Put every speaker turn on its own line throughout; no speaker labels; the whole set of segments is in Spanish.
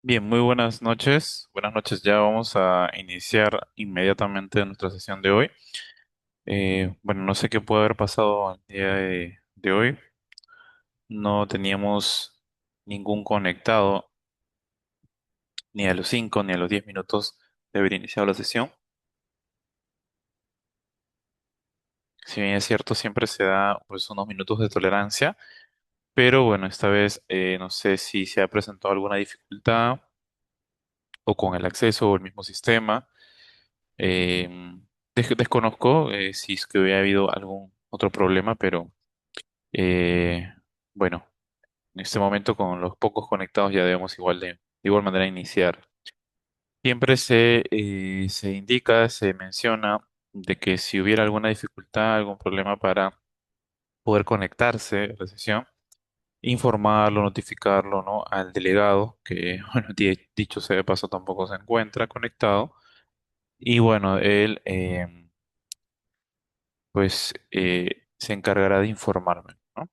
Bien, muy buenas noches. Buenas noches, ya vamos a iniciar inmediatamente nuestra sesión de hoy. Bueno, no sé qué puede haber pasado el día de hoy. No teníamos ningún conectado ni a los 5 ni a los 10 minutos de haber iniciado la sesión. Si bien es cierto, siempre se da pues unos minutos de tolerancia, pero bueno, esta vez no sé si se ha presentado alguna dificultad o con el acceso o el mismo sistema. Eh, Desconozco si es que hubiera habido algún otro problema, pero eh, bueno, en este momento con los pocos conectados ya debemos de igual manera iniciar. Siempre se indica, se menciona de que si hubiera alguna dificultad, algún problema para poder conectarse a la sesión, informarlo, notificarlo, ¿no? Al delegado, que, bueno, dicho sea de paso, tampoco se encuentra conectado. Y bueno, él se encargará de informarme, ¿no?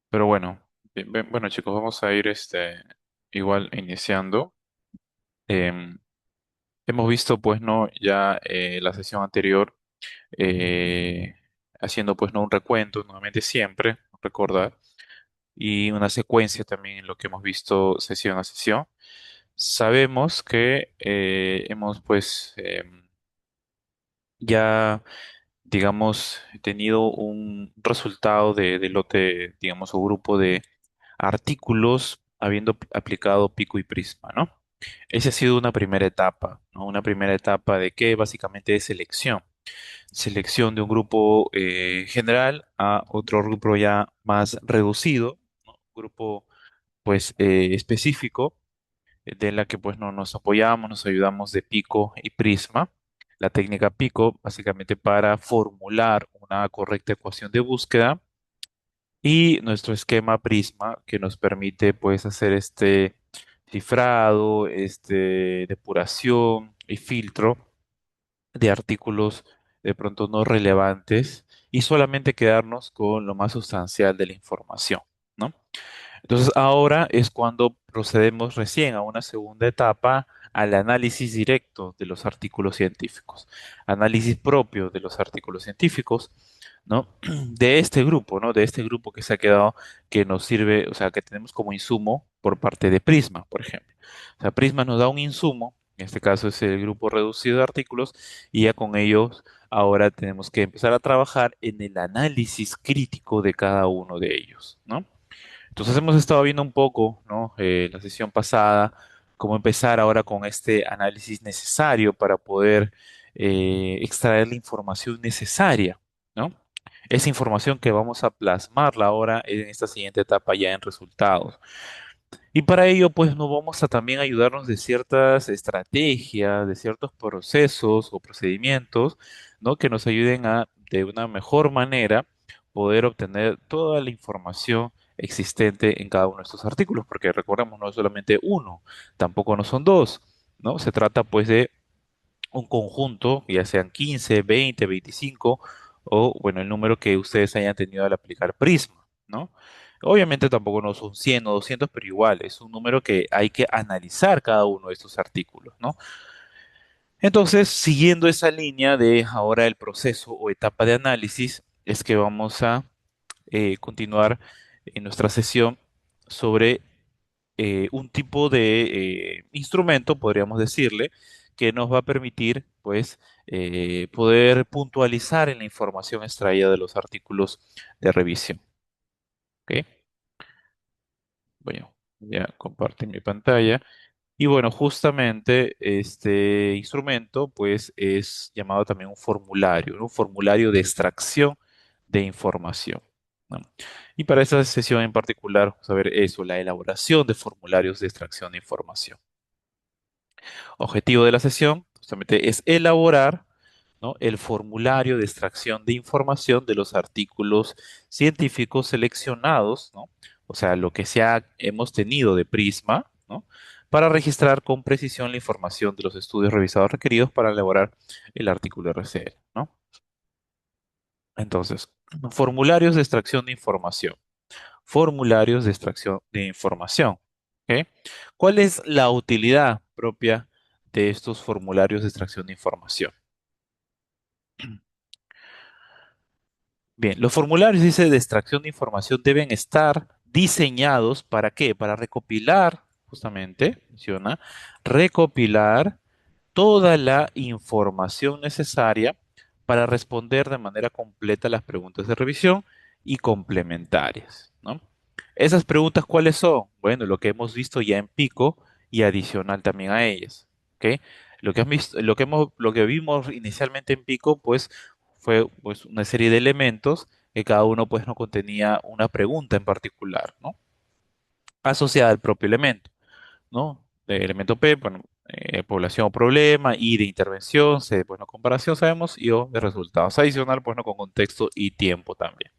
Pero bueno, bueno chicos, vamos a ir igual iniciando. Em, Hemos visto pues no ya la sesión anterior eh, haciendo pues no un recuento nuevamente siempre, recordar, y una secuencia también en lo que hemos visto sesión a sesión. Sabemos que hemos ya digamos, tenido un resultado de lote, digamos, o grupo de artículos habiendo aplicado pico y prisma, ¿no? Esa ha sido una primera etapa, ¿no? Una primera etapa de qué básicamente es selección. Selección de un grupo general a otro grupo ya más reducido, ¿no? Grupo, específico de la que pues no nos apoyamos, nos ayudamos de Pico y Prisma. La técnica Pico, básicamente para formular una correcta ecuación de búsqueda, y nuestro esquema Prisma, que nos permite pues hacer este cifrado, depuración y filtro de artículos de pronto no relevantes y solamente quedarnos con lo más sustancial de la información, ¿no? Entonces ahora es cuando procedemos recién a una segunda etapa, al análisis directo de los artículos científicos, análisis propio de los artículos científicos, ¿no? De este grupo, ¿no? De este grupo que se ha quedado, que nos sirve, o sea, que tenemos como insumo por parte de Prisma, por ejemplo. O sea, Prisma nos da un insumo, en este caso es el grupo reducido de artículos, y ya con ellos ahora tenemos que empezar a trabajar en el análisis crítico de cada uno de ellos, ¿no? Entonces hemos estado viendo un poco, ¿no? La sesión pasada, cómo empezar ahora con este análisis necesario para poder extraer la información necesaria, ¿no? Esa información que vamos a plasmarla ahora en esta siguiente etapa ya en resultados. Y para ello, pues, nos vamos a también ayudarnos de ciertas estrategias, de ciertos procesos o procedimientos, ¿no? Que nos ayuden a, de una mejor manera, poder obtener toda la información existente en cada uno de estos artículos, porque recordemos, no es solamente uno, tampoco no son dos, ¿no? Se trata, pues, de un conjunto, ya sean 15, 20, 25 o, bueno, el número que ustedes hayan tenido al aplicar Prisma, ¿no? Obviamente tampoco no son 100 o 200, pero igual es un número que hay que analizar cada uno de estos artículos, ¿no? Entonces, siguiendo esa línea de ahora el proceso o etapa de análisis, es que vamos a continuar en nuestra sesión sobre un tipo de instrumento, podríamos decirle, que nos va a permitir, pues, poder puntualizar en la información extraída de los artículos de revisión. ¿Ok? Bueno, ya compartí mi pantalla. Y bueno, justamente este instrumento, pues, es llamado también un formulario, ¿no? Un formulario de extracción de información, ¿no? Y para esta sesión en particular, vamos a ver eso, la elaboración de formularios de extracción de información. Objetivo de la sesión justamente es elaborar, ¿no? El formulario de extracción de información de los artículos científicos seleccionados, ¿no? O sea, lo que hemos tenido de Prisma, ¿no? Para registrar con precisión la información de los estudios revisados requeridos para elaborar el artículo RCL, ¿no? Entonces, formularios de extracción de información. Formularios de extracción de información. ¿Ok? ¿Cuál es la utilidad propia de estos formularios de extracción de información? Bien, los formularios, dice, de extracción de información deben estar diseñados ¿para qué? Para recopilar, justamente, menciona, recopilar toda la información necesaria para responder de manera completa las preguntas de revisión y complementarias, ¿no? Esas preguntas, ¿cuáles son? Bueno, lo que hemos visto ya en Pico y adicional también a ellas, ¿ok? Lo que vimos inicialmente en Pico, pues, fue pues una serie de elementos que cada uno pues no contenía una pregunta en particular, ¿no? Asociada al propio elemento. ¿No? De elemento P, bueno, población o problema, I de intervención, C de pues, no, comparación, sabemos, y O de resultados. Adicional, pues no con contexto y tiempo también.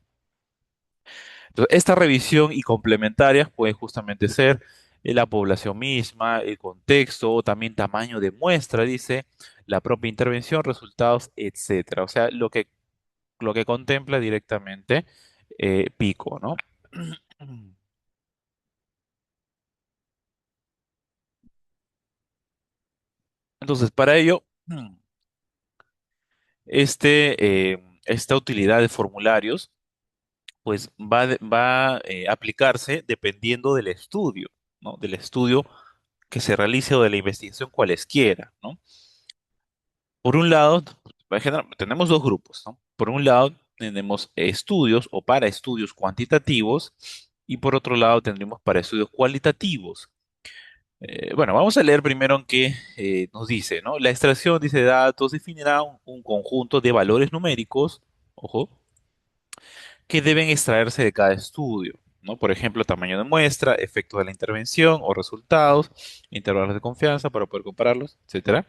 Entonces, esta revisión y complementarias pueden justamente ser la población misma, el contexto, o también tamaño de muestra, dice, la propia intervención, resultados, etcétera. O sea, lo que contempla directamente Pico, ¿no? Entonces, para ello, esta utilidad de formularios pues va a aplicarse dependiendo del estudio, ¿no? Del estudio que se realice o de la investigación cualesquiera, ¿no? Por un lado, tenemos dos grupos, ¿no? Por un lado, tenemos estudios o para estudios cuantitativos y por otro lado tendremos para estudios cualitativos. Bueno, vamos a leer primero en qué nos dice, ¿no? La extracción, dice, de datos definirá un conjunto de valores numéricos, ojo, que deben extraerse de cada estudio, ¿no? Por ejemplo, tamaño de muestra, efectos de la intervención o resultados, intervalos de confianza para poder compararlos, etcétera.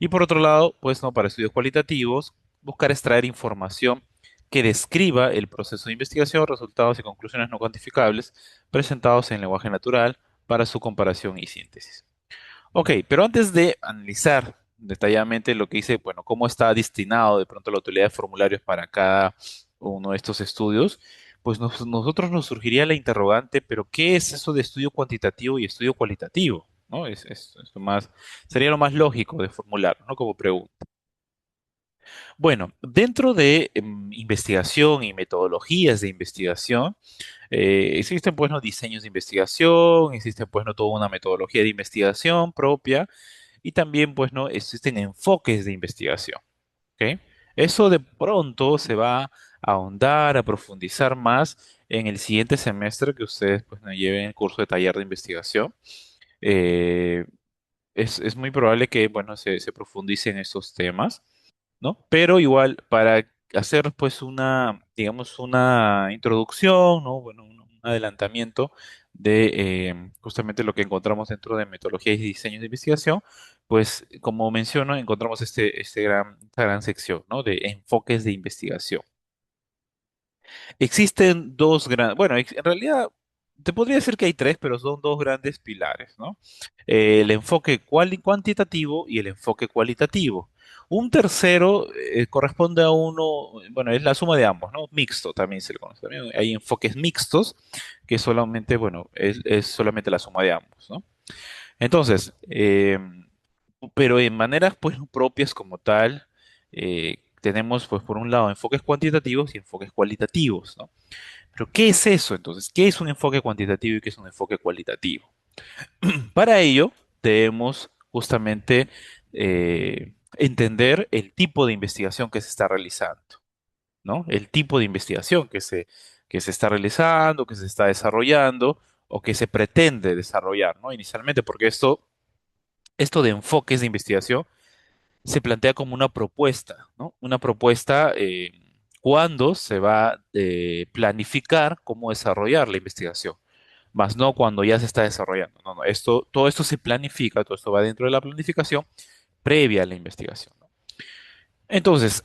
Y por otro lado, pues no, para estudios cualitativos, buscar extraer información que describa el proceso de investigación, resultados y conclusiones no cuantificables presentados en lenguaje natural para su comparación y síntesis. Ok, pero antes de analizar detalladamente lo que dice, bueno, cómo está destinado de pronto la utilidad de formularios para cada uno de estos estudios, pues nosotros nos surgiría la interrogante, pero ¿qué es eso de estudio cuantitativo y estudio cualitativo? ¿No? Es lo más, sería lo más lógico de formular, ¿no? Como pregunta. Bueno, dentro de investigación y metodologías de investigación, existen pues no diseños de investigación, existen pues no toda una metodología de investigación propia y también, pues, ¿no? Existen enfoques de investigación, ¿ok? Eso de pronto se va a ahondar, a profundizar más en el siguiente semestre que ustedes, pues, ¿no? Lleven el curso de taller de investigación. Eh, es muy probable que, bueno, se profundice en estos temas. ¿No? Pero igual, para hacer pues una, digamos, una introducción, ¿no? Bueno, un adelantamiento de justamente lo que encontramos dentro de metodología y diseños de investigación, pues como menciono, encontramos esta gran sección, ¿no? De enfoques de investigación. Existen dos grandes, bueno, en realidad te podría decir que hay tres, pero son dos grandes pilares, ¿no? El enfoque cuantitativo y el enfoque cualitativo. Un tercero corresponde a uno, bueno, es la suma de ambos, ¿no? Mixto también se le conoce. También hay enfoques mixtos que solamente, bueno, es solamente la suma de ambos, ¿no? Entonces, pero en maneras pues propias como tal, tenemos pues por un lado enfoques cuantitativos y enfoques cualitativos, ¿no? Pero ¿qué es eso entonces? ¿Qué es un enfoque cuantitativo y qué es un enfoque cualitativo? Para ello, debemos justamente entender el tipo de investigación que se está realizando, ¿no? El tipo de investigación que se está realizando, que se está desarrollando o que se pretende desarrollar, ¿no? Inicialmente, porque esto de enfoques de investigación se plantea como una propuesta, ¿no? Una propuesta cuando se va a planificar cómo desarrollar la investigación, más no cuando ya se está desarrollando. No, no, todo esto se planifica, todo esto va dentro de la planificación previa a la investigación, ¿no? Entonces,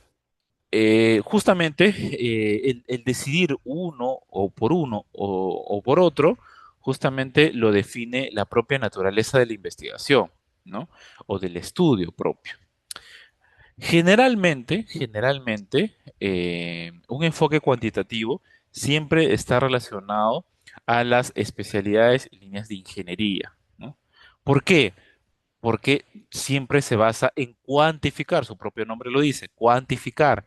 justamente el decidir uno o por otro, justamente lo define la propia naturaleza de la investigación, ¿no? O del estudio propio. Generalmente, un enfoque cuantitativo siempre está relacionado a las especialidades y líneas de ingeniería, ¿no? ¿Por qué? Porque siempre se basa en cuantificar, su propio nombre lo dice, cuantificar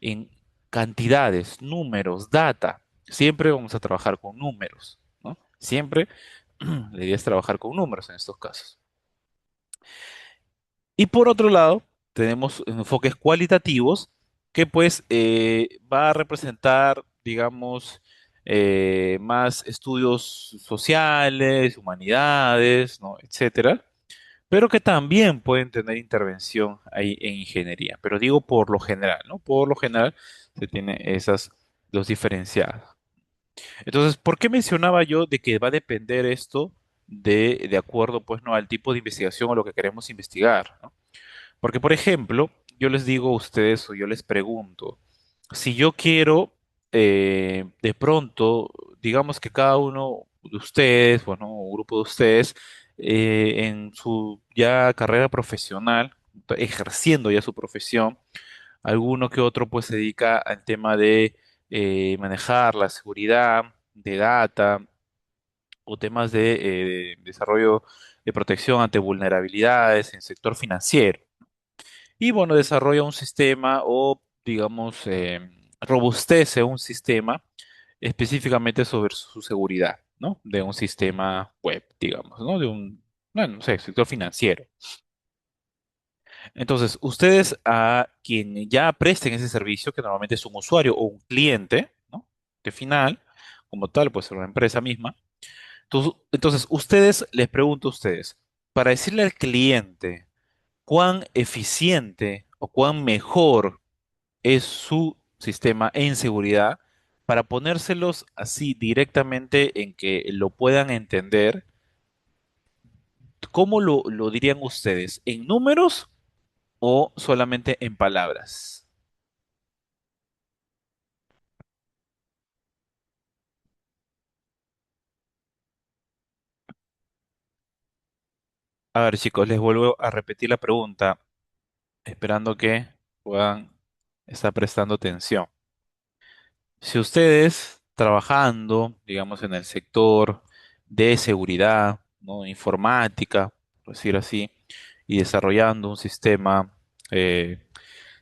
en cantidades, números, data. Siempre vamos a trabajar con números, ¿no? Siempre la idea es trabajar con números en estos casos. Y por otro lado, tenemos enfoques cualitativos que pues va a representar, digamos, más estudios sociales, humanidades, ¿no? Etcétera, pero que también pueden tener intervención ahí en ingeniería. Pero digo por lo general, ¿no? Por lo general se tiene esas dos diferenciadas. Entonces, ¿por qué mencionaba yo de que va a depender esto de acuerdo, pues, ¿no? Al tipo de investigación o lo que queremos investigar, ¿no? Porque, por ejemplo, yo les digo a ustedes o yo les pregunto, si yo quiero, de pronto, digamos que cada uno de ustedes, bueno, un grupo de ustedes, en su ya carrera profesional, ejerciendo ya su profesión, alguno que otro pues se dedica al tema de manejar la seguridad de data o temas de desarrollo de protección ante vulnerabilidades en el sector financiero. Y bueno, desarrolla un sistema o, digamos, robustece un sistema específicamente sobre su seguridad, ¿no? De un sistema web, digamos, ¿no? De un, bueno, no sé, sector financiero. Entonces, ustedes a quien ya presten ese servicio, que normalmente es un usuario o un cliente, ¿no? De final, como tal, puede ser una empresa misma. Entonces, ustedes, les pregunto a ustedes, para decirle al cliente cuán eficiente o cuán mejor es su sistema en seguridad, para ponérselos así directamente en que lo puedan entender, ¿cómo lo dirían ustedes? ¿En números o solamente en palabras? A ver, chicos, les vuelvo a repetir la pregunta, esperando que puedan estar prestando atención. Si ustedes trabajando, digamos, en el sector de seguridad, ¿no? Informática, por decir así, y desarrollando un sistema que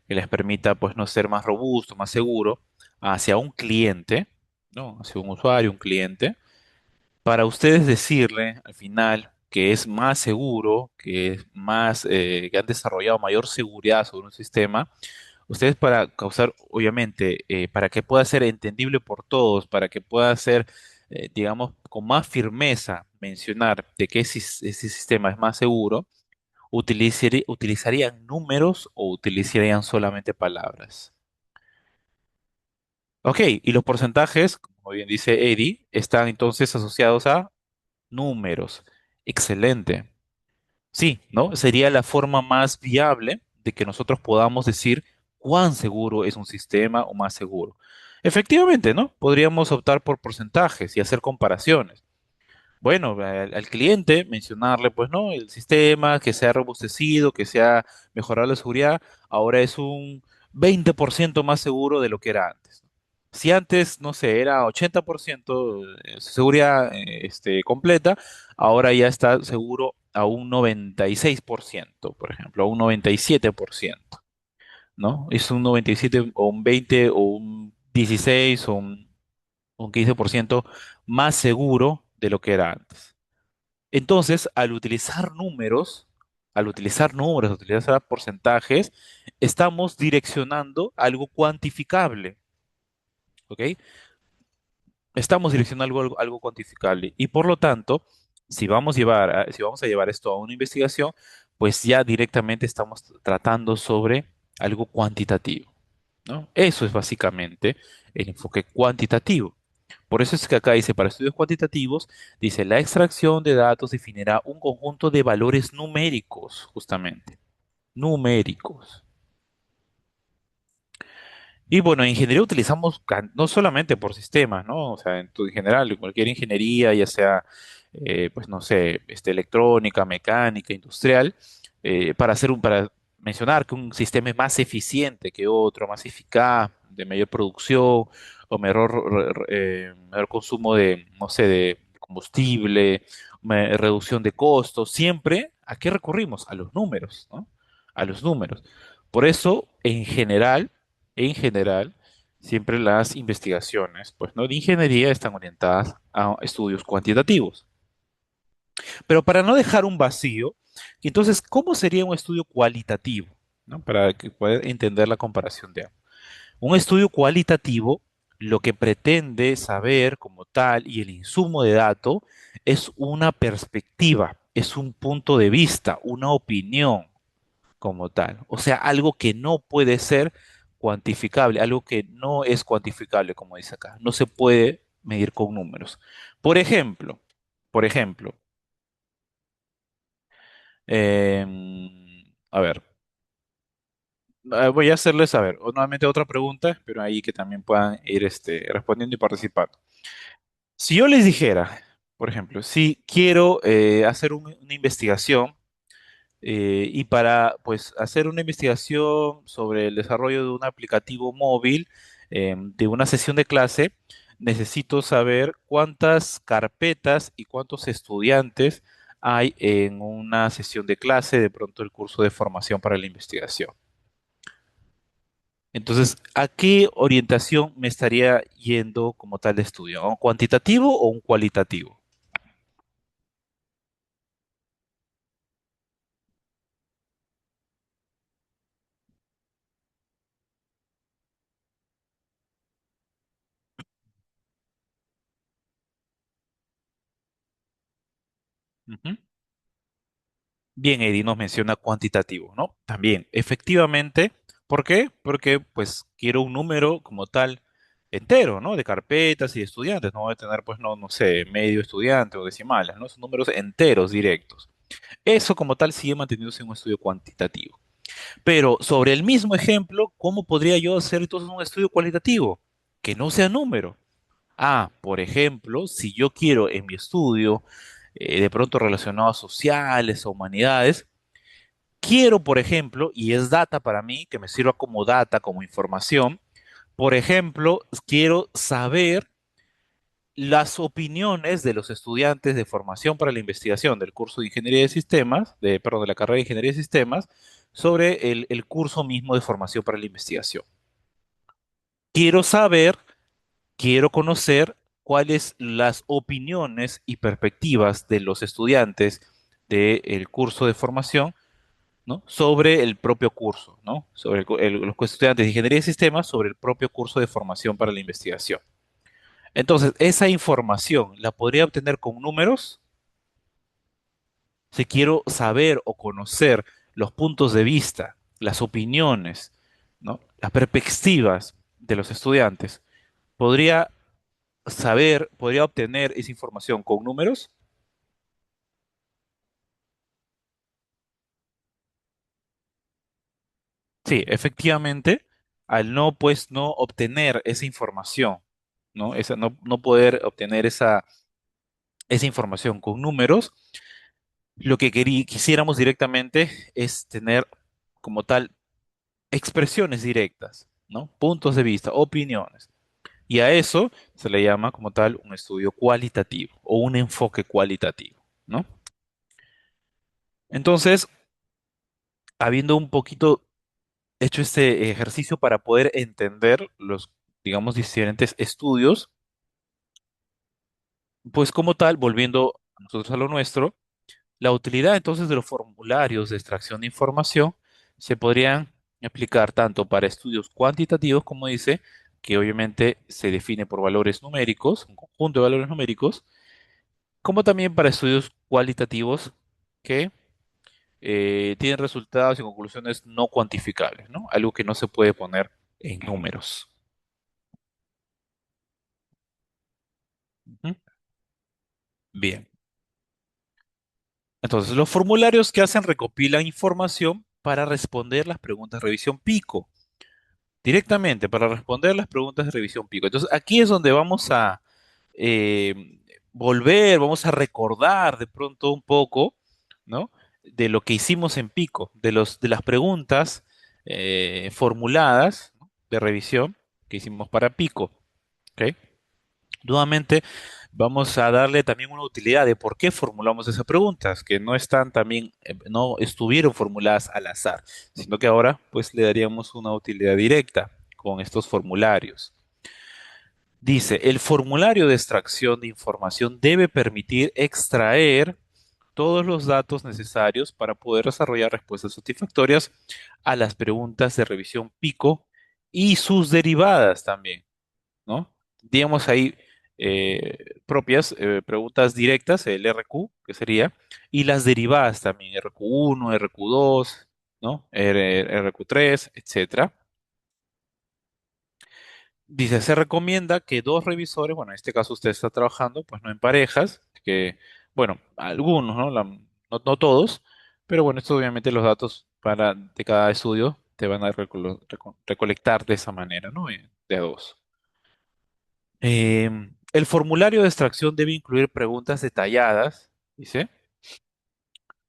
les permita, pues, no ser más robusto, más seguro, hacia un cliente, ¿no? Hacia un usuario, un cliente, para ustedes decirle al final que es más seguro, que es más, que han desarrollado mayor seguridad sobre un sistema, ustedes para causar, obviamente, para que pueda ser entendible por todos, para que pueda ser, digamos, con más firmeza mencionar de que ese sistema es más seguro, ¿utilizarían números o utilizarían solamente palabras? Ok, y los porcentajes, como bien dice Eddie, están entonces asociados a números. Excelente. Sí, ¿no? Sería la forma más viable de que nosotros podamos decir cuán seguro es un sistema o más seguro. Efectivamente, ¿no? Podríamos optar por porcentajes y hacer comparaciones. Bueno, al cliente mencionarle, pues, ¿no? El sistema que se ha robustecido, que se ha mejorado la seguridad, ahora es un 20% más seguro de lo que era antes. Si antes, no sé, era 80% de seguridad completa, ahora ya está seguro a un 96%, por ejemplo, a un 97%, ¿no? Es un 97 o un 20 o un 16 o un 15% más seguro de lo que era antes. Entonces, al utilizar porcentajes, estamos direccionando algo cuantificable, ¿ok? Estamos direccionando algo cuantificable y por lo tanto, si vamos a llevar esto a una investigación, pues ya directamente estamos tratando sobre algo cuantitativo, ¿no? Eso es básicamente el enfoque cuantitativo. Por eso es que acá dice, para estudios cuantitativos, dice, la extracción de datos definirá un conjunto de valores numéricos, justamente, numéricos. Y bueno, en ingeniería utilizamos no solamente por sistemas, ¿no? O sea, en general, en cualquier ingeniería, ya sea, pues no sé, electrónica, mecánica, industrial, para mencionar que un sistema es más eficiente que otro, más eficaz, de mayor producción o menor consumo de, no sé, de combustible, reducción de costos, siempre, ¿a qué recurrimos? A los números, ¿no? A los números. Por eso, en general, siempre las investigaciones, pues, ¿no? De ingeniería están orientadas a estudios cuantitativos. Pero para no dejar un vacío, entonces, ¿cómo sería un estudio cualitativo? ¿No? Para que pueda entender la comparación de ambos. Un estudio cualitativo lo que pretende saber como tal y el insumo de dato es una perspectiva, es un punto de vista, una opinión como tal. O sea, algo que no puede ser cuantificable, algo que no es cuantificable, como dice acá. No se puede medir con números. Por ejemplo, por ejemplo, a ver, voy a hacerles, a ver, nuevamente otra pregunta, pero ahí que también puedan ir respondiendo y participando. Si yo les dijera, por ejemplo, si quiero hacer una investigación y para pues hacer una investigación sobre el desarrollo de un aplicativo móvil de una sesión de clase, necesito saber cuántas carpetas y cuántos estudiantes hay en una sesión de clase, de pronto el curso de formación para la investigación. Entonces, ¿a qué orientación me estaría yendo como tal de estudio? ¿A un cuantitativo o un cualitativo? Ujú. Bien, Eddie nos menciona cuantitativo, ¿no? También, efectivamente, ¿por qué? Porque pues quiero un número como tal entero, ¿no? De carpetas y de estudiantes, no voy a tener pues no, no sé, medio estudiante o decimales, ¿no? Son números enteros directos. Eso como tal sigue manteniéndose en un estudio cuantitativo. Pero sobre el mismo ejemplo, ¿cómo podría yo hacer entonces un estudio cualitativo? Que no sea número. Ah, por ejemplo, si yo quiero en mi estudio, de pronto relacionado a sociales o humanidades, quiero, por ejemplo, y es data para mí, que me sirva como data, como información, por ejemplo, quiero saber las opiniones de los estudiantes de formación para la investigación del curso de Ingeniería de Sistemas, perdón, de la carrera de Ingeniería de Sistemas, sobre el curso mismo de formación para la investigación. Quiero saber, quiero conocer cuáles las opiniones y perspectivas de los estudiantes del curso de formación, ¿no? Sobre el propio curso, ¿no? Sobre los estudiantes de ingeniería de sistemas sobre el propio curso de formación para la investigación. Entonces, esa información la podría obtener con números si quiero saber o conocer los puntos de vista, las opiniones, ¿no? Las perspectivas de los estudiantes. Podría podría obtener esa información con números. Sí, efectivamente, al no, pues, no obtener esa información, ¿no? No poder obtener esa información con números, lo que quisiéramos directamente es tener como tal expresiones directas, ¿no? Puntos de vista, opiniones. Y a eso se le llama como tal un estudio cualitativo o un enfoque cualitativo, ¿no? Entonces, habiendo un poquito hecho este ejercicio para poder entender los, digamos, diferentes estudios, pues como tal, volviendo a nosotros a lo nuestro, la utilidad entonces de los formularios de extracción de información se podrían aplicar tanto para estudios cuantitativos, como dice, que obviamente se define por valores numéricos, un conjunto de valores numéricos, como también para estudios cualitativos que tienen resultados y conclusiones no cuantificables, ¿no? Algo que no se puede poner en números. Ujú. Bien. Entonces, los formularios que hacen recopilan información para responder las preguntas de revisión pico. Directamente, para responder las preguntas de revisión pico. Entonces, aquí es donde vamos a eh, volver, vamos a recordar de pronto un poco, ¿no? De lo que hicimos en pico, de las preguntas formuladas, ¿no? De revisión que hicimos para pico. ¿Ok? Nuevamente, vamos a darle también una utilidad de por qué formulamos esas preguntas, que no están también, no estuvieron formuladas al azar, sino que ahora pues le daríamos una utilidad directa con estos formularios. Dice, el formulario de extracción de información debe permitir extraer todos los datos necesarios para poder desarrollar respuestas satisfactorias a las preguntas de revisión pico y sus derivadas también, ¿no? Digamos ahí propias, preguntas directas, el RQ, que sería, y las derivadas también, RQ1, RQ2, ¿no? RQ3, etcétera. Dice, se recomienda que dos revisores, bueno, en este caso usted está trabajando, pues no en parejas, que, bueno, algunos, ¿no? No todos, pero bueno, esto obviamente los datos de cada estudio te van a recolectar de esa manera, ¿no? De a dos. El formulario de extracción debe incluir preguntas detalladas, dice,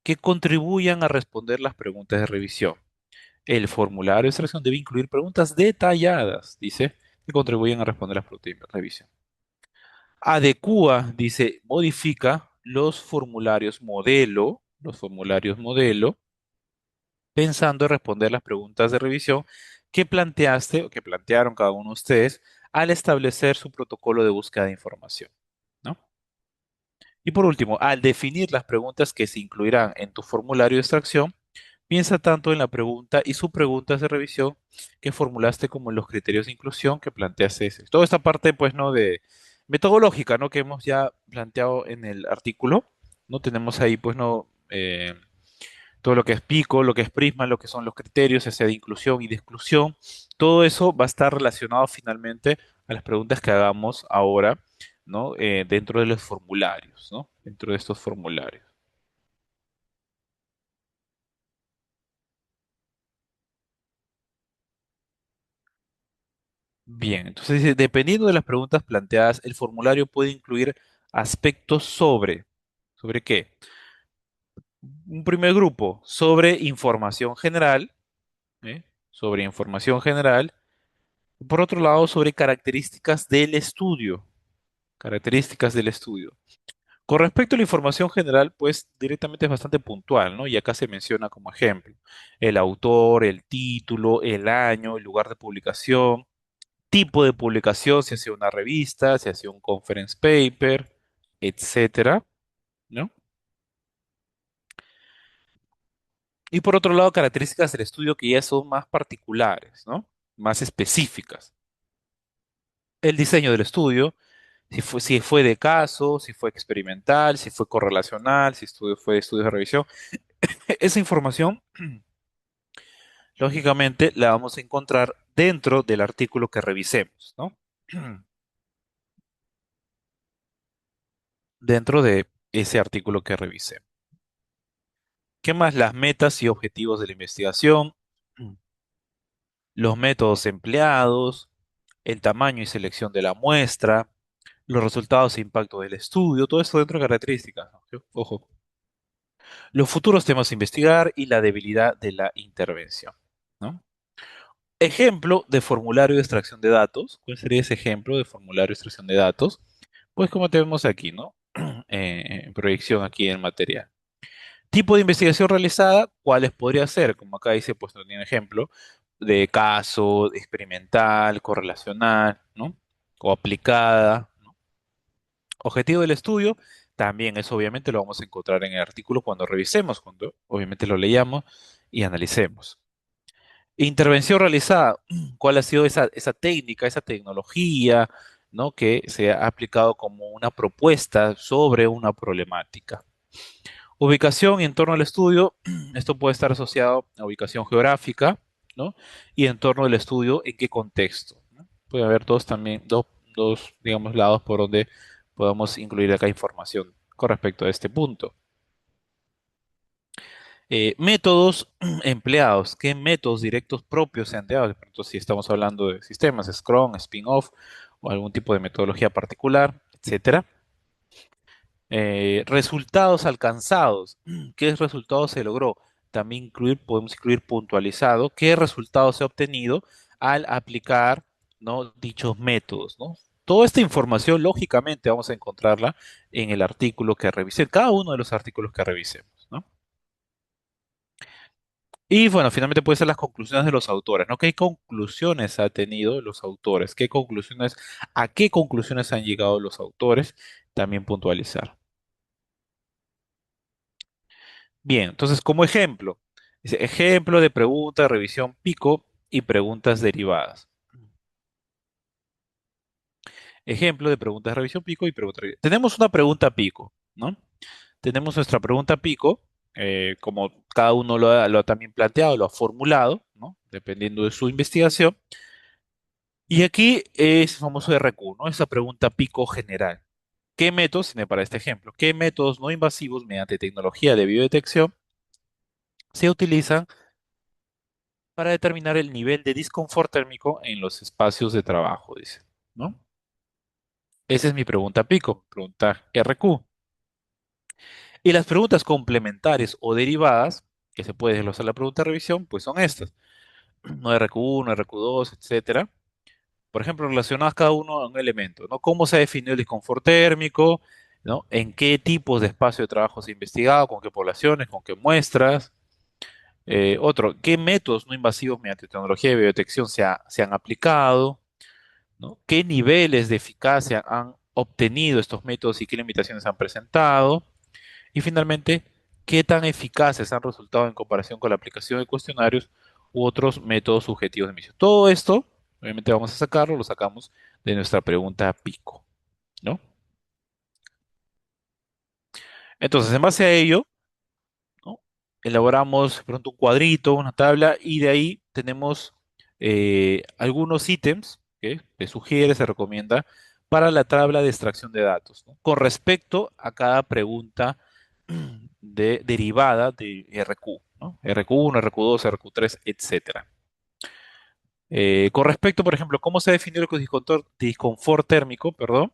que contribuyan a responder las preguntas de revisión. El formulario de extracción debe incluir preguntas detalladas, dice, que contribuyan a responder las preguntas de revisión. Adecúa, dice, modifica los formularios modelo, pensando en responder las preguntas de revisión que planteaste o que plantearon cada uno de ustedes al establecer su protocolo de búsqueda de información, ¿no? Y por último, al definir las preguntas que se incluirán en tu formulario de extracción, piensa tanto en la pregunta y subpreguntas de revisión que formulaste como en los criterios de inclusión que planteaste. Toda esta parte, pues, ¿no? De metodológica, ¿no? Que hemos ya planteado en el artículo, ¿no? Tenemos ahí, pues, ¿no? Todo lo que es pico, lo que es prisma, lo que son los criterios, ya sea de inclusión y de exclusión. Todo eso va a estar relacionado finalmente a las preguntas que hagamos ahora, ¿no? Dentro de los formularios, ¿no? Dentro de estos formularios. Bien, entonces dice, dependiendo de las preguntas planteadas, el formulario puede incluir aspectos ¿sobre qué? Un primer grupo, sobre información general, ¿eh? Sobre información general. Por otro lado, sobre características del estudio. Con respecto a la información general, pues directamente es bastante puntual, ¿no? Y acá se menciona como ejemplo el autor, el título, el año, el lugar de publicación, tipo de publicación, si hacía una revista, si hacía un conference paper, etcétera, ¿no? Y por otro lado, características del estudio que ya son más particulares, ¿no? Más específicas. El diseño del estudio, si fue de caso, si fue experimental, si fue correlacional, si fue estudio de revisión. Esa información, lógicamente, la vamos a encontrar dentro del artículo que revisemos, ¿no? Dentro de ese artículo que revisemos. ¿Qué más? Las metas y objetivos de la investigación, los métodos empleados, el tamaño y selección de la muestra, los resultados e impacto del estudio, todo esto dentro de características, ¿no? Ojo. Los futuros temas a investigar y la debilidad de la intervención, ¿no? Ejemplo de formulario de extracción de datos. ¿Cuál sería ese ejemplo de formulario de extracción de datos? Pues como tenemos aquí, ¿no? En proyección aquí en material. Tipo de investigación realizada, ¿cuáles podría ser? Como acá dice, pues no tiene ejemplo de caso, experimental, correlacional, ¿no? O aplicada, ¿no? Objetivo del estudio, también eso obviamente lo vamos a encontrar en el artículo cuando revisemos, cuando obviamente lo leamos y analicemos. Intervención realizada, ¿cuál ha sido esa técnica, esa tecnología, ¿no? Que se ha aplicado como una propuesta sobre una problemática? Ubicación y entorno al estudio, esto puede estar asociado a ubicación geográfica, ¿no? Y entorno del estudio, ¿en qué contexto? ¿No? Puede haber dos, digamos, lados por donde podamos incluir acá información con respecto a este punto. Métodos empleados, ¿qué métodos directos propios se han empleado? De pronto, si estamos hablando de sistemas, Scrum, Spin-off o algún tipo de metodología particular, etcétera. Resultados alcanzados. ¿Qué resultado se logró? También podemos incluir puntualizado qué resultado se ha obtenido al aplicar, ¿no? Dichos métodos, ¿no? Toda esta información, lógicamente, vamos a encontrarla en el artículo que revisé, cada uno de los artículos que revisemos, ¿no? Y bueno, finalmente pueden ser las conclusiones de los autores, ¿no? ¿Qué conclusiones ha tenido los autores? ¿A qué conclusiones han llegado los autores? También puntualizar. Bien, entonces como ejemplo, dice, ejemplo de pregunta, revisión pico y preguntas derivadas. Ejemplo de preguntas de revisión pico y preguntas derivadas. Tenemos una pregunta pico, ¿no? Tenemos nuestra pregunta pico, como cada uno lo ha también planteado, lo ha formulado, ¿no? Dependiendo de su investigación. Y aquí es famoso RQ, ¿no? Esa pregunta pico general. ¿Qué métodos, tiene para este ejemplo, qué métodos no invasivos mediante tecnología de biodetección se utilizan para determinar el nivel de disconfort térmico en los espacios de trabajo? Dice, ¿no? Esa es mi pregunta pico, pregunta RQ. Y las preguntas complementarias o derivadas, que se puede desglosar la pregunta de revisión, pues son estas, ¿no? RQ1, RQ2, etcétera. Por ejemplo, relacionadas cada uno a un elemento, ¿no? ¿Cómo se ha definido el disconfort térmico? ¿No? ¿En qué tipos de espacio de trabajo se ha investigado? ¿Con qué poblaciones? ¿Con qué muestras? Otro, ¿qué métodos no invasivos mediante tecnología de biodetección se han aplicado? ¿No? ¿Qué niveles de eficacia han obtenido estos métodos y qué limitaciones han presentado? Y finalmente, ¿qué tan eficaces han resultado en comparación con la aplicación de cuestionarios u otros métodos subjetivos de medición? Todo esto, obviamente vamos a sacarlo, lo sacamos de nuestra pregunta pico, ¿no? Entonces, en base a ello, ¿no? Elaboramos de pronto un cuadrito, una tabla, y de ahí tenemos algunos ítems que se sugiere, se recomienda para la tabla de extracción de datos, ¿no? Con respecto a cada pregunta derivada de RQ, ¿no? RQ1, RQ2, RQ3, etcétera. Con respecto, por ejemplo, cómo se ha definido el disconfort térmico, perdón,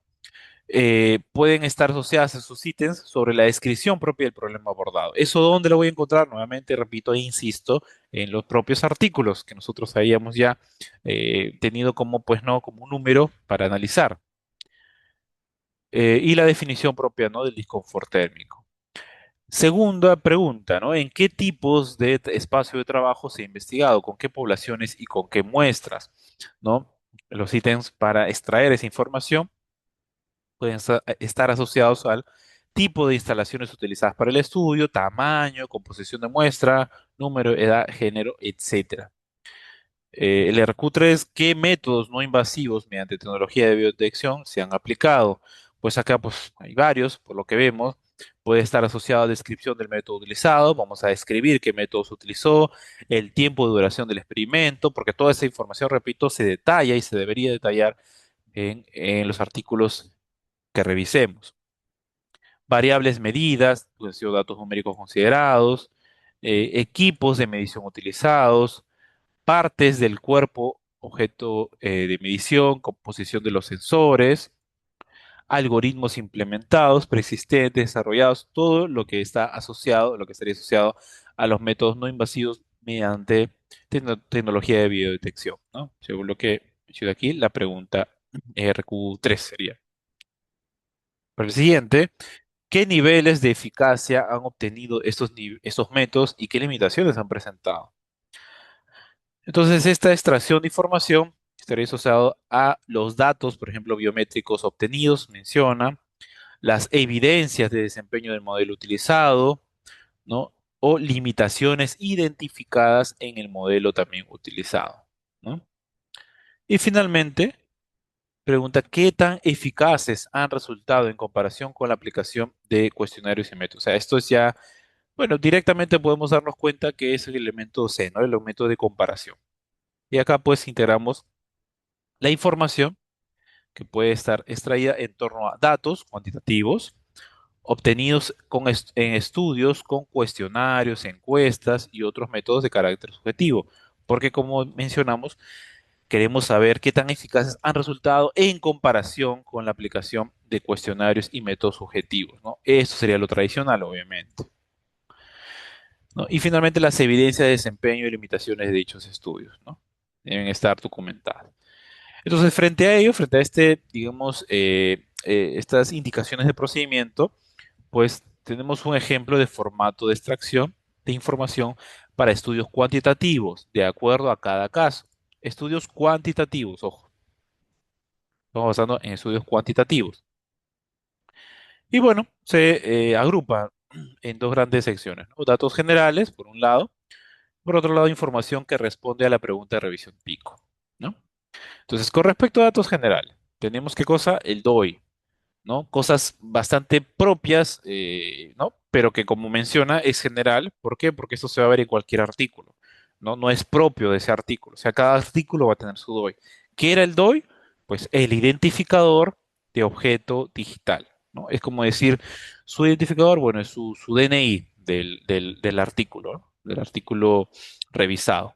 pueden estar asociadas a sus ítems sobre la descripción propia del problema abordado. ¿Eso dónde lo voy a encontrar? Nuevamente, repito e insisto, en los propios artículos que nosotros habíamos ya tenido como, pues no, como un número para analizar. Y la definición propia, ¿no? Del disconfort térmico. Segunda pregunta, ¿no? ¿En qué tipos de espacio de trabajo se ha investigado? ¿Con qué poblaciones y con qué muestras? ¿No? Los ítems para extraer esa información pueden estar asociados al tipo de instalaciones utilizadas para el estudio, tamaño, composición de muestra, número, edad, género, etcétera. El RQ3, ¿qué métodos no invasivos mediante tecnología de biodetección se han aplicado? Pues acá pues, hay varios, por lo que vemos. Puede estar asociado a descripción del método utilizado. Vamos a describir qué método se utilizó, el tiempo de duración del experimento, porque toda esa información, repito, se detalla y se debería detallar en los artículos que revisemos. Variables medidas, pues, han sido datos numéricos considerados, equipos de medición utilizados, partes del cuerpo objeto de medición, composición de los sensores, algoritmos implementados, preexistentes, desarrollados, todo lo que está asociado, lo que estaría asociado a los métodos no invasivos mediante tecnología de biodetección, ¿no? Según lo que he hecho aquí, la pregunta RQ3 sería. Para el siguiente, ¿qué niveles de eficacia han obtenido estos métodos y qué limitaciones han presentado? Entonces, esta extracción de información estaría asociado a los datos, por ejemplo, biométricos obtenidos, menciona, las evidencias de desempeño del modelo utilizado, ¿no? O limitaciones identificadas en el modelo también utilizado, ¿no? Y finalmente, pregunta, ¿qué tan eficaces han resultado en comparación con la aplicación de cuestionarios y métodos? O sea, esto es ya, bueno, directamente podemos darnos cuenta que es el elemento C, ¿no? El elemento de comparación. Y acá pues integramos la información que puede estar extraída en torno a datos cuantitativos obtenidos en estudios con cuestionarios, encuestas y otros métodos de carácter subjetivo. Porque como mencionamos, queremos saber qué tan eficaces han resultado en comparación con la aplicación de cuestionarios y métodos subjetivos, ¿no? Esto sería lo tradicional, obviamente, ¿no? Y finalmente las evidencias de desempeño y limitaciones de dichos estudios, ¿no? Deben estar documentadas. Entonces, frente a ello, frente a este, digamos, estas indicaciones de procedimiento, pues tenemos un ejemplo de formato de extracción de información para estudios cuantitativos, de acuerdo a cada caso. Estudios cuantitativos, ojo, estamos basando en estudios cuantitativos. Y bueno, se agrupa en dos grandes secciones, ¿no? Datos generales, por un lado, por otro lado, información que responde a la pregunta de revisión pico, ¿no? Entonces, con respecto a datos generales, tenemos qué cosa, el DOI, ¿no? Cosas bastante propias, ¿no? Pero que como menciona es general. ¿Por qué? Porque esto se va a ver en cualquier artículo, ¿no? No es propio de ese artículo. O sea, cada artículo va a tener su DOI. ¿Qué era el DOI? Pues el identificador de objeto digital, ¿no? Es como decir, su identificador, bueno, es su DNI del artículo, ¿no? Del artículo revisado,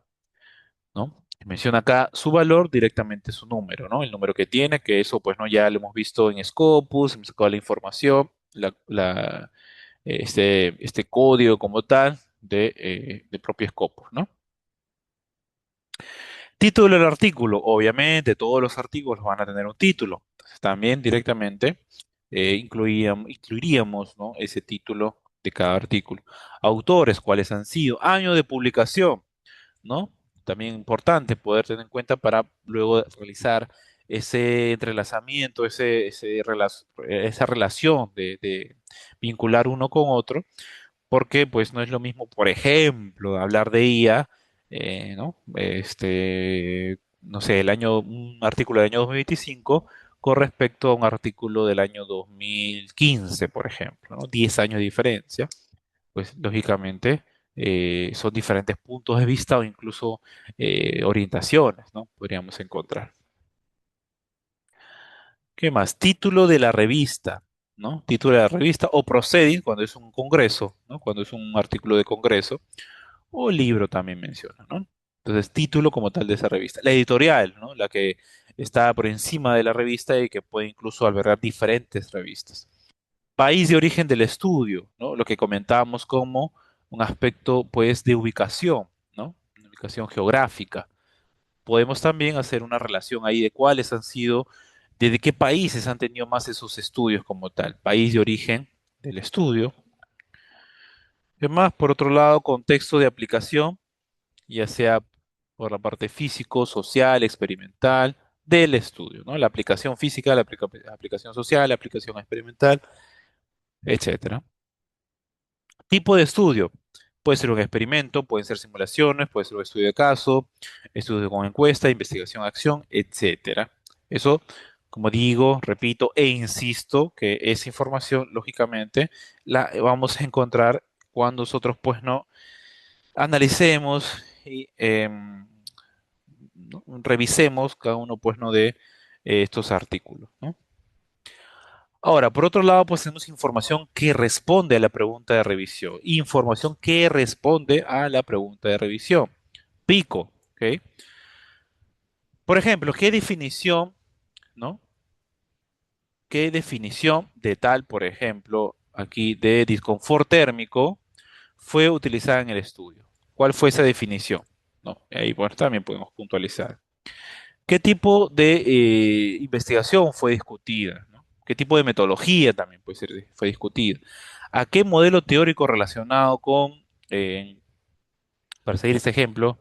¿no? Menciona acá su valor, directamente su número, ¿no? El número que tiene, que eso pues no ya lo hemos visto en Scopus, hemos sacado la información, este código como tal de propio Scopus, ¿no? Título del artículo, obviamente todos los artículos van a tener un título. Entonces, también directamente incluiríamos, ¿no? Ese título de cada artículo. Autores, cuáles han sido, año de publicación, ¿no? También importante poder tener en cuenta para luego realizar ese entrelazamiento, esa relación de vincular uno con otro, porque pues no es lo mismo, por ejemplo, hablar de IA, ¿no? No sé, un artículo del año 2025 con respecto a un artículo del año 2015, por ejemplo, ¿no? 10 años de diferencia, pues lógicamente son diferentes puntos de vista o incluso orientaciones, ¿no? Podríamos encontrar. ¿Qué más? Título de la revista, ¿no? Título de la revista o proceeding cuando es un congreso, ¿no? Cuando es un artículo de congreso o libro también menciona, ¿no? Entonces, título como tal de esa revista. La editorial, ¿no? La que está por encima de la revista y que puede incluso albergar diferentes revistas. País de origen del estudio, ¿no? Lo que comentábamos como un aspecto, pues, de ubicación, ¿no? Una ubicación geográfica. Podemos también hacer una relación ahí de cuáles han sido, desde qué países han tenido más esos estudios como tal. País de origen del estudio. Además, por otro lado, contexto de aplicación, ya sea por la parte físico, social, experimental del estudio, ¿no? La aplicación física, aplicación social, la aplicación experimental, etcétera. Tipo de estudio. Puede ser un experimento, pueden ser simulaciones, puede ser un estudio de caso, estudio con encuesta, investigación, acción, etcétera. Eso, como digo, repito e insisto que esa información, lógicamente, la vamos a encontrar cuando nosotros, pues, no analicemos y ¿no? Revisemos cada uno, pues, no de estos artículos, ¿no? Ahora, por otro lado, pues tenemos información que responde a la pregunta de revisión. Información que responde a la pregunta de revisión. Pico, ¿ok? Por ejemplo, ¿qué definición, ¿no? ¿Qué definición de tal, por ejemplo, aquí de disconfort térmico fue utilizada en el estudio? ¿Cuál fue esa definición? ¿No? Ahí, bueno, también podemos puntualizar. ¿Qué tipo de investigación fue discutida? ¿No? ¿Qué tipo de metodología también fue discutida? ¿A qué modelo teórico relacionado con, para seguir este ejemplo,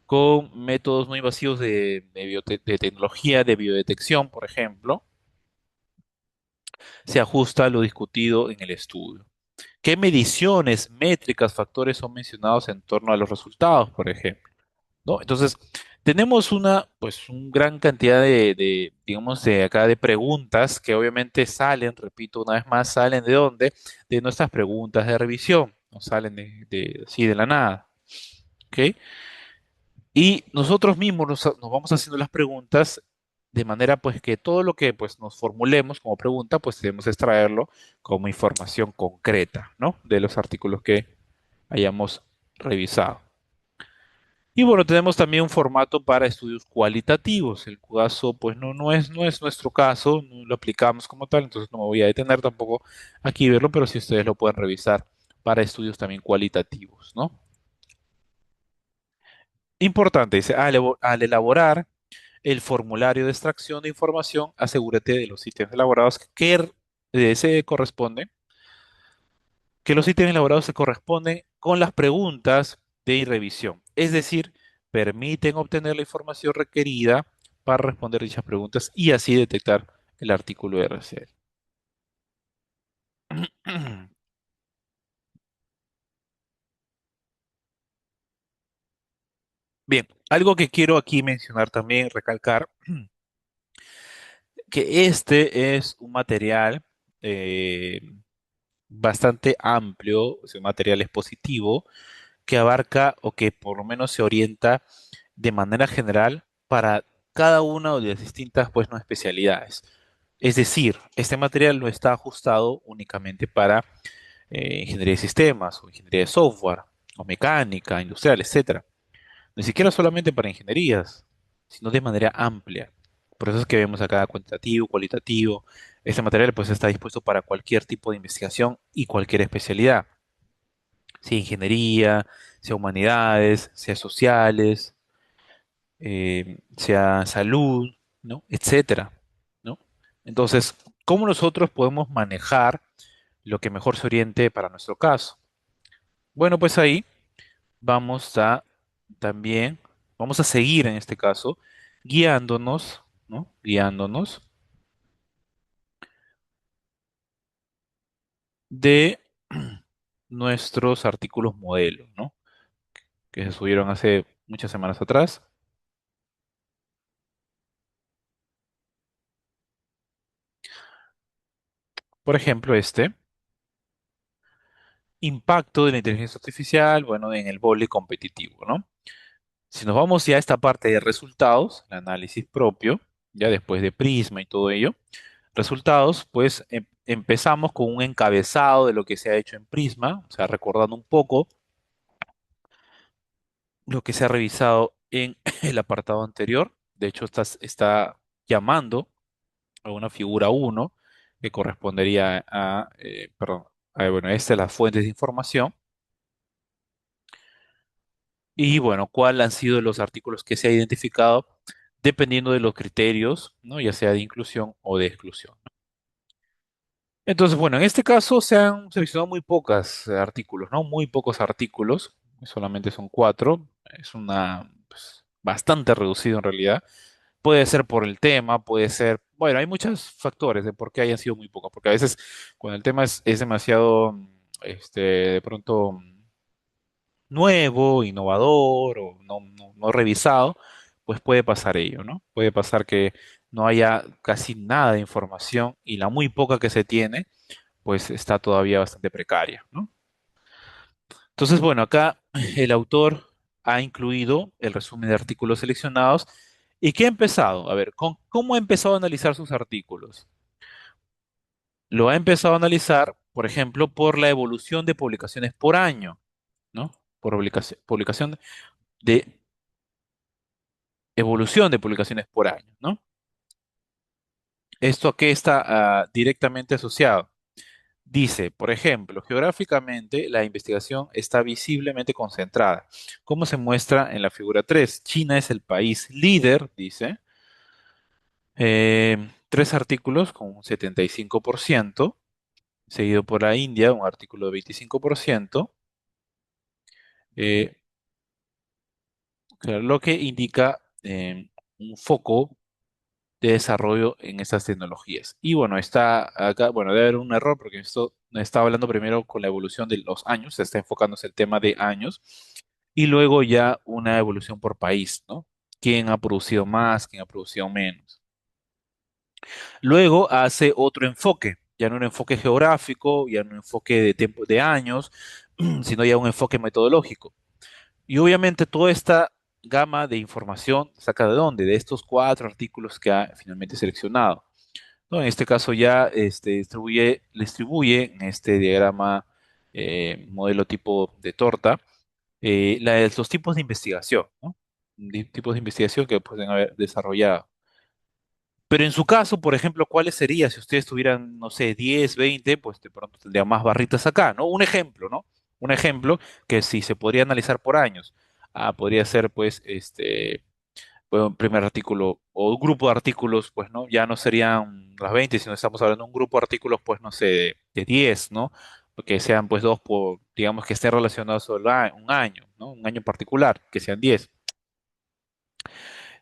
con métodos no invasivos de tecnología de biodetección, por ejemplo, se ajusta a lo discutido en el estudio? ¿Qué mediciones, métricas, factores son mencionados en torno a los resultados, por ejemplo? ¿No? Entonces, tenemos pues, un gran cantidad digamos, de acá de preguntas que obviamente salen, repito, una vez más, salen ¿de dónde? De nuestras preguntas de revisión, no salen así de la nada, ¿ok? Y nosotros mismos nos vamos haciendo las preguntas de manera, pues, que todo lo que, pues, nos formulemos como pregunta, pues, debemos extraerlo como información concreta, ¿no? De los artículos que hayamos revisado. Y bueno, tenemos también un formato para estudios cualitativos. El caso, pues no es nuestro caso, no lo aplicamos como tal, entonces no me voy a detener tampoco aquí a verlo, pero si ustedes lo pueden revisar para estudios también cualitativos, ¿no? Importante, dice, al elaborar el formulario de extracción de información, asegúrate de los ítems elaborados se corresponden, que los ítems elaborados se corresponden con las preguntas de revisión. Es decir, permiten obtener la información requerida para responder dichas preguntas y así detectar el artículo RCL. Bien, algo que quiero aquí mencionar también, recalcar, que este es un material eh, bastante amplio, es un material expositivo que abarca o que por lo menos se orienta de manera general para cada una de las distintas pues, no, especialidades. Es decir, este material no está ajustado únicamente para ingeniería de sistemas o ingeniería de software o mecánica, industrial, etcétera. Ni siquiera solamente para ingenierías, sino de manera amplia. Por eso es que vemos acá cuantitativo, cualitativo. Este material pues está dispuesto para cualquier tipo de investigación y cualquier especialidad, sea ingeniería, sea humanidades, sea sociales, sea salud, ¿no? Etcétera, ¿no? Entonces, ¿cómo nosotros podemos manejar lo que mejor se oriente para nuestro caso? Bueno, pues ahí vamos a también, vamos a seguir en este caso, guiándonos, ¿no? Guiándonos de nuestros artículos modelo, ¿no? Que se subieron hace muchas semanas atrás. Por ejemplo, este, impacto de la inteligencia artificial, bueno, en el vóley competitivo, ¿no? Si nos vamos ya a esta parte de resultados, el análisis propio, ya después de Prisma y todo ello, resultados, pues empezamos con un encabezado de lo que se ha hecho en Prisma, o sea, recordando un poco lo que se ha revisado en el apartado anterior. De hecho, está llamando a una figura uno que correspondería perdón, bueno, esta es la fuente de información. Y bueno, cuáles han sido los artículos que se ha identificado dependiendo de los criterios, ¿no? Ya sea de inclusión o de exclusión. Entonces, bueno, en este caso se han seleccionado muy pocos artículos, ¿no? Muy pocos artículos, solamente son cuatro, es una pues, bastante reducido en realidad. Puede ser por el tema, puede ser, bueno, hay muchos factores de por qué hayan sido muy pocos, porque a veces cuando el tema es demasiado, de pronto nuevo, innovador o no revisado, pues puede pasar ello, ¿no? Puede pasar que no haya casi nada de información y la muy poca que se tiene pues está todavía bastante precaria, ¿no? Entonces, bueno, acá el autor ha incluido el resumen de artículos seleccionados y ¿qué ha empezado? A ver, ¿cómo ha empezado a analizar sus artículos? Lo ha empezado a analizar, por ejemplo, por la evolución de publicaciones por año, ¿no? Por publicación de evolución de publicaciones por año, ¿no? ¿Esto a qué está directamente asociado? Dice, por ejemplo, geográficamente la investigación está visiblemente concentrada. Como se muestra en la figura 3, China es el país líder, dice, tres artículos con un 75%, seguido por la India, un artículo de 25%, eh, claro, lo que indica un foco de desarrollo en estas tecnologías. Y bueno, está acá, bueno, debe haber un error porque esto está hablando primero con la evolución de los años, se está enfocándose el tema de años, y luego ya una evolución por país, ¿no? ¿Quién ha producido más, quién ha producido menos? Luego hace otro enfoque, ya no un enfoque geográfico, ya no un enfoque de tiempo, de años, sino ya un enfoque metodológico. Y obviamente toda esta gama de información saca de dónde, de estos cuatro artículos que ha finalmente seleccionado. ¿No? En este caso ya le distribuye en este diagrama modelo tipo de torta los tipos de investigación, ¿no? Tipos de investigación que pueden haber desarrollado. Pero en su caso, por ejemplo, ¿cuáles serían si ustedes tuvieran, no sé, 10, 20, pues de pronto tendría más barritas acá, ¿no? Un ejemplo, ¿no? Un ejemplo que si se podría analizar por años, podría ser, pues, pues, un primer artículo o un grupo de artículos, pues, ¿no? Ya no serían las 20 sino estamos hablando de un grupo de artículos, pues, no sé, de 10, ¿no? Que sean, pues, dos por, digamos, que estén relacionados solo un año, ¿no? Un año en particular, que sean 10.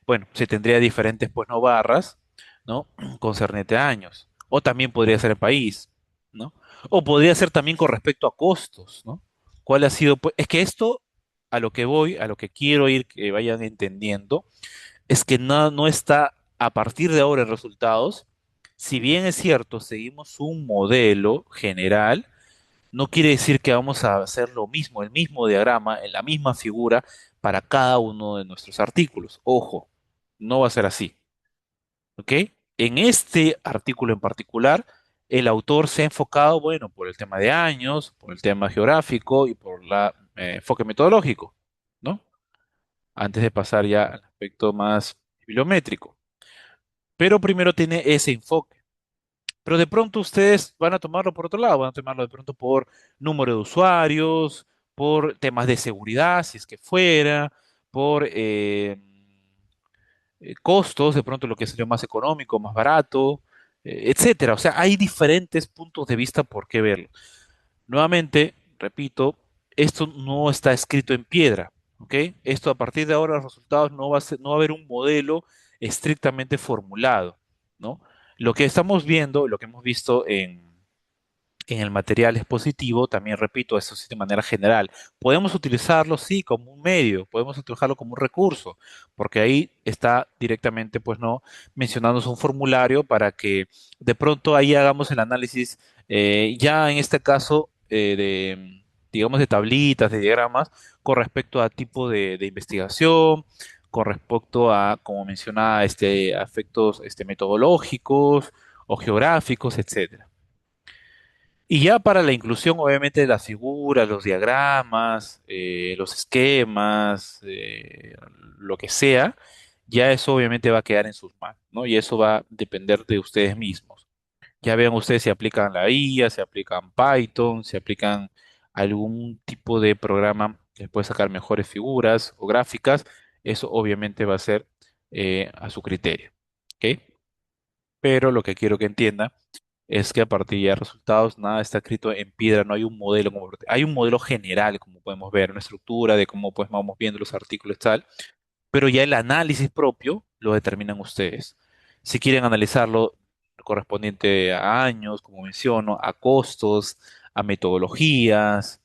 Bueno, se tendría diferentes, pues, no barras, ¿no? Concernente a años. O también podría ser el país, ¿no? O podría ser también con respecto a costos, ¿no? ¿Cuál ha sido, pues, es que esto, a lo que voy, a lo que quiero ir, que vayan entendiendo, es que no está a partir de ahora en resultados. Si bien es cierto, seguimos un modelo general, no quiere decir que vamos a hacer lo mismo, el mismo diagrama, en la misma figura para cada uno de nuestros artículos. Ojo, no va a ser así, ¿ok? En este artículo en particular, el autor se ha enfocado, bueno, por el tema de años, por el tema geográfico y por el enfoque metodológico, ¿no? Antes de pasar ya al aspecto más bibliométrico. Pero primero tiene ese enfoque. Pero de pronto ustedes van a tomarlo por otro lado, van a tomarlo de pronto por número de usuarios, por temas de seguridad, si es que fuera, por costos, de pronto lo que es lo más económico, más barato, etcétera. O sea, hay diferentes puntos de vista por qué verlo. Nuevamente, repito, esto no está escrito en piedra, ¿ok? Esto a partir de ahora los resultados no va a haber un modelo estrictamente formulado, ¿no? Lo que estamos viendo, lo que hemos visto en el material expositivo, también repito, eso sí de manera general. Podemos utilizarlo, sí, como un medio, podemos utilizarlo como un recurso, porque ahí está directamente, pues no, mencionándose un formulario para que de pronto ahí hagamos el análisis, ya en este caso, digamos, de tablitas, de diagramas, con respecto a tipo de investigación, con respecto a, como mencionaba, aspectos metodológicos o geográficos, etcétera. Y ya para la inclusión, obviamente, de las figuras, los diagramas, los esquemas, lo que sea, ya eso obviamente va a quedar en sus manos, ¿no? Y eso va a depender de ustedes mismos. Ya vean ustedes si aplican la IA, si aplican Python, si aplican algún tipo de programa que les puede sacar mejores figuras o gráficas, eso obviamente va a ser a su criterio, ¿ok? Pero lo que quiero que entiendan es que a partir de resultados nada está escrito en piedra, no hay un modelo hay un modelo general, como podemos ver, una estructura de cómo pues vamos viendo los artículos tal, pero ya el análisis propio lo determinan ustedes. Si quieren analizarlo correspondiente a años, como menciono, a costos, a metodologías,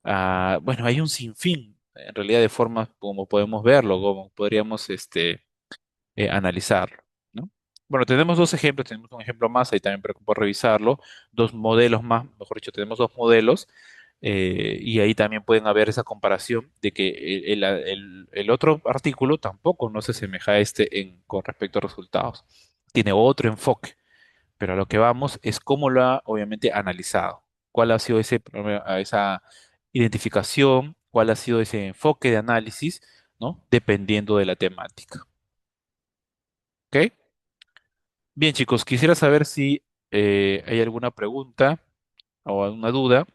bueno, hay un sinfín, en realidad, de formas como podemos verlo, como podríamos analizarlo, ¿no? Bueno, tenemos dos ejemplos, tenemos un ejemplo más, ahí también preocupa revisarlo, dos modelos más, mejor dicho, tenemos dos modelos, y ahí también pueden haber esa comparación de que el otro artículo tampoco no se asemeja a con respecto a resultados. Tiene otro enfoque, pero a lo que vamos es cómo lo ha obviamente analizado, cuál ha sido esa identificación, cuál ha sido ese enfoque de análisis, ¿no? Dependiendo de la temática. ¿Ok? Bien, chicos, quisiera saber si hay alguna pregunta o alguna duda.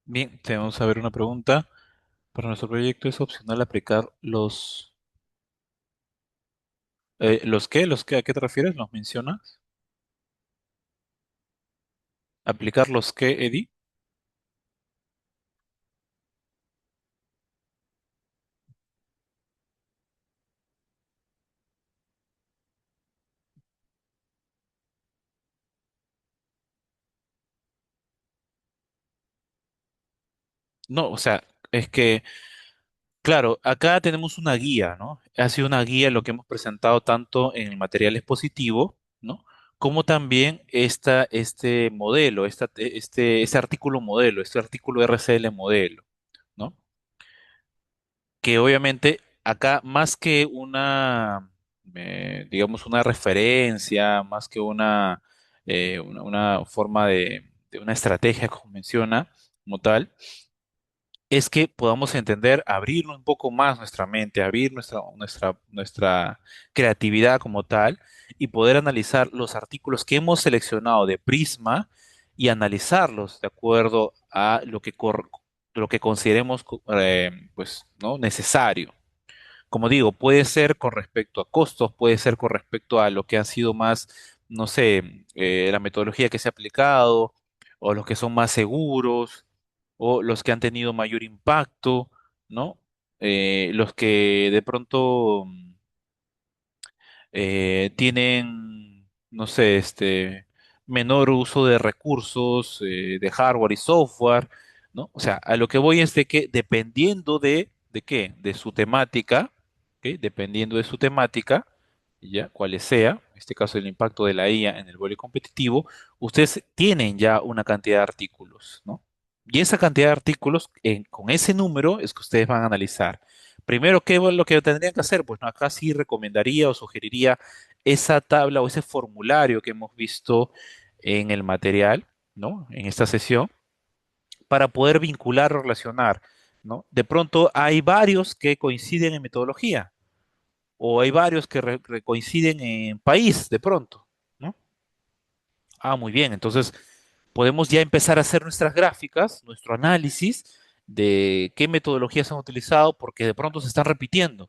Bien, tenemos a ver una pregunta. Para nuestro proyecto es opcional aplicar ¿los qué? ¿Los qué? ¿A qué te refieres? ¿Los mencionas? ¿Aplicar los qué, Eddie? No, o sea, es que, claro, acá tenemos una guía, ¿no? Ha sido una guía lo que hemos presentado tanto en el material expositivo, ¿no? como también este modelo, este artículo modelo, este artículo RCL modelo, ¿no? Que obviamente acá más que digamos, una referencia, más que una forma de una estrategia como menciona, como tal, es que podamos entender, abrir un poco más nuestra mente, abrir nuestra creatividad como tal y poder analizar los artículos que hemos seleccionado de Prisma y analizarlos de acuerdo a lo que consideremos pues, ¿no? necesario. Como digo, puede ser con respecto a costos, puede ser con respecto a lo que han sido más, no sé, la metodología que se ha aplicado, o los que son más seguros, o los que han tenido mayor impacto, ¿no? Los que de pronto tienen, no sé, menor uso de recursos, de hardware y software, ¿no? O sea, a lo que voy es de que dependiendo ¿de qué? De su temática, ¿ok? Dependiendo de su temática, ya, cuál sea, en este caso el impacto de la IA en el vuelo competitivo, ustedes tienen ya una cantidad de artículos, ¿no? Y esa cantidad de artículos, con ese número, es que ustedes van a analizar. Primero, ¿qué es lo que tendrían que hacer? Pues no, acá sí recomendaría o sugeriría esa tabla o ese formulario que hemos visto en el material, ¿no? En esta sesión, para poder vincular o relacionar, ¿no? De pronto hay varios que coinciden en metodología o hay varios que coinciden en país, de pronto, ¿no? Ah, muy bien. Entonces, podemos ya empezar a hacer nuestras gráficas, nuestro análisis de qué metodologías han utilizado porque de pronto se están repitiendo.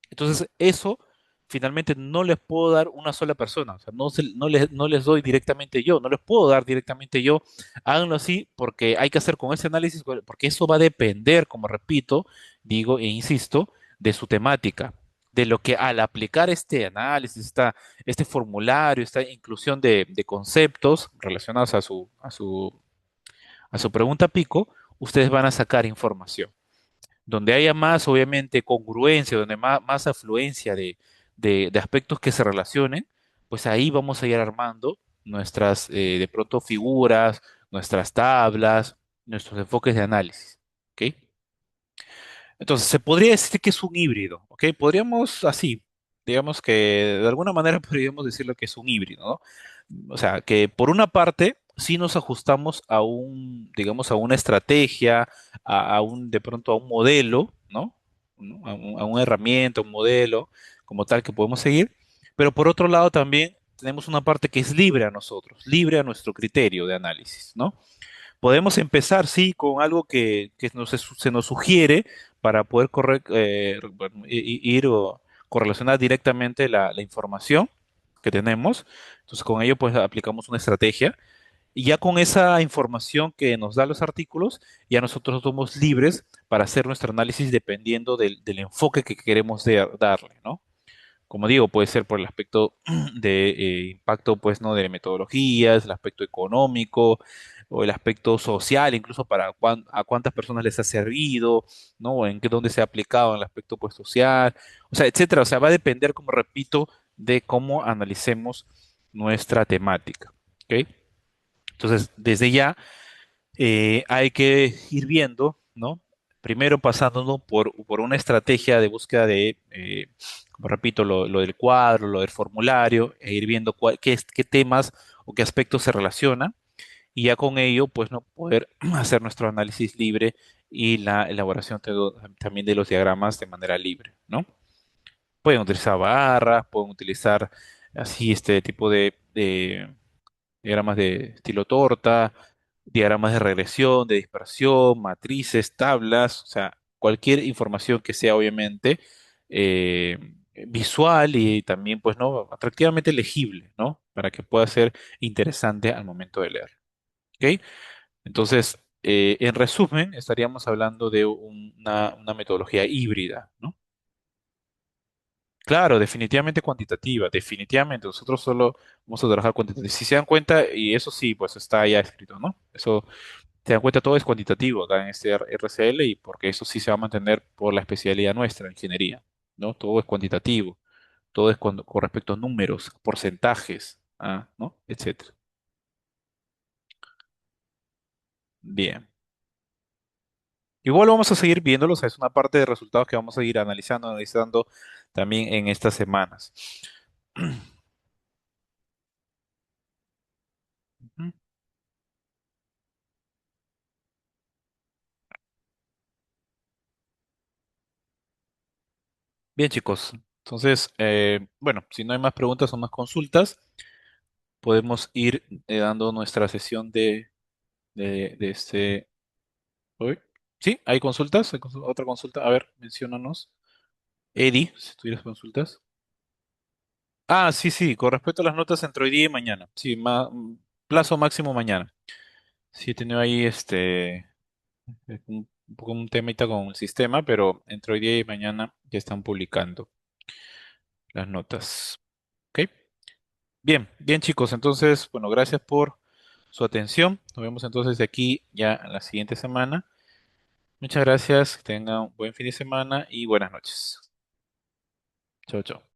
Entonces, eso finalmente no les puedo dar una sola persona, o sea, no les doy directamente yo, no les puedo dar directamente yo, háganlo así porque hay que hacer con ese análisis, porque eso va a depender, como repito, digo e insisto, de su temática, de lo que al aplicar este análisis, este formulario, esta inclusión de conceptos relacionados a su pregunta pico, ustedes van a sacar información donde haya más, obviamente, congruencia, donde más afluencia de aspectos que se relacionen, pues ahí vamos a ir armando nuestras, de pronto, figuras, nuestras tablas, nuestros enfoques de análisis. ¿Ok? Entonces, se podría decir que es un híbrido, ¿ok? Podríamos así, digamos que de alguna manera podríamos decirlo que es un híbrido, ¿no? O sea, que por una parte sí nos ajustamos a digamos, a una estrategia, de pronto a un modelo, ¿no? ¿No? A una herramienta, un modelo como tal que podemos seguir, pero por otro lado también tenemos una parte que es libre a nosotros, libre a nuestro criterio de análisis, ¿no? Podemos empezar, sí, con algo se nos sugiere para poder bueno, ir o correlacionar directamente la información que tenemos. Entonces, con ello, pues aplicamos una estrategia. Y ya con esa información que nos da los artículos, ya nosotros somos libres para hacer nuestro análisis dependiendo del enfoque que queremos darle, ¿no? Como digo, puede ser por el aspecto de impacto, pues, ¿no? De metodologías, el aspecto económico o el aspecto social, incluso para a cuántas personas les ha servido, ¿no? O en dónde se ha aplicado en el aspecto, pues, social, o sea, etcétera. O sea, va a depender, como repito, de cómo analicemos nuestra temática, ¿ok? Entonces, desde ya hay que ir viendo, ¿no? Primero pasándonos por una estrategia de búsqueda como repito, lo del cuadro, lo del formulario, e ir viendo qué temas o qué aspectos se relacionan, y ya con ello, pues, no poder hacer nuestro análisis libre y la elaboración también de los diagramas de manera libre, ¿no? Pueden utilizar barras, pueden utilizar así este tipo de diagramas de estilo torta, diagramas de regresión, de dispersión, matrices, tablas, o sea, cualquier información que sea obviamente eh, visual y también, pues, ¿no? Atractivamente legible, ¿no? Para que pueda ser interesante al momento de leer. ¿Ok? Entonces, en resumen, estaríamos hablando de una metodología híbrida, ¿no? Claro, definitivamente cuantitativa, definitivamente. Nosotros solo vamos a trabajar cuantitativamente. Si se dan cuenta, y eso sí, pues está ya escrito, ¿no? Eso, se dan cuenta, todo es cuantitativo acá en este RCL y porque eso sí se va a mantener por la especialidad nuestra, ingeniería, ¿no? Todo es cuantitativo, todo es con respecto a números, porcentajes. A, ¿no? Etcétera. Bien. Igual vamos a seguir viéndolos, o sea, es una parte de resultados que vamos a ir analizando también en estas semanas. Ujú. Bien, chicos. Entonces, bueno, si no hay más preguntas o más consultas, podemos ir dando nuestra sesión de este hoy. ¿Sí? ¿Hay consultas? ¿Otra consulta? A ver, menciónanos. Eddie, si tuvieras consultas. Ah, sí, sí, con respecto a las notas entre hoy día y mañana. Sí, plazo máximo mañana. Sí, he tenido ahí un poco un temita con el sistema, pero entre hoy día y mañana ya están publicando las notas. ¿Ok? Bien, bien chicos, entonces, bueno, gracias por su atención. Nos vemos entonces de aquí ya la siguiente semana. Muchas gracias, que tengan un buen fin de semana y buenas noches. Chao, chao.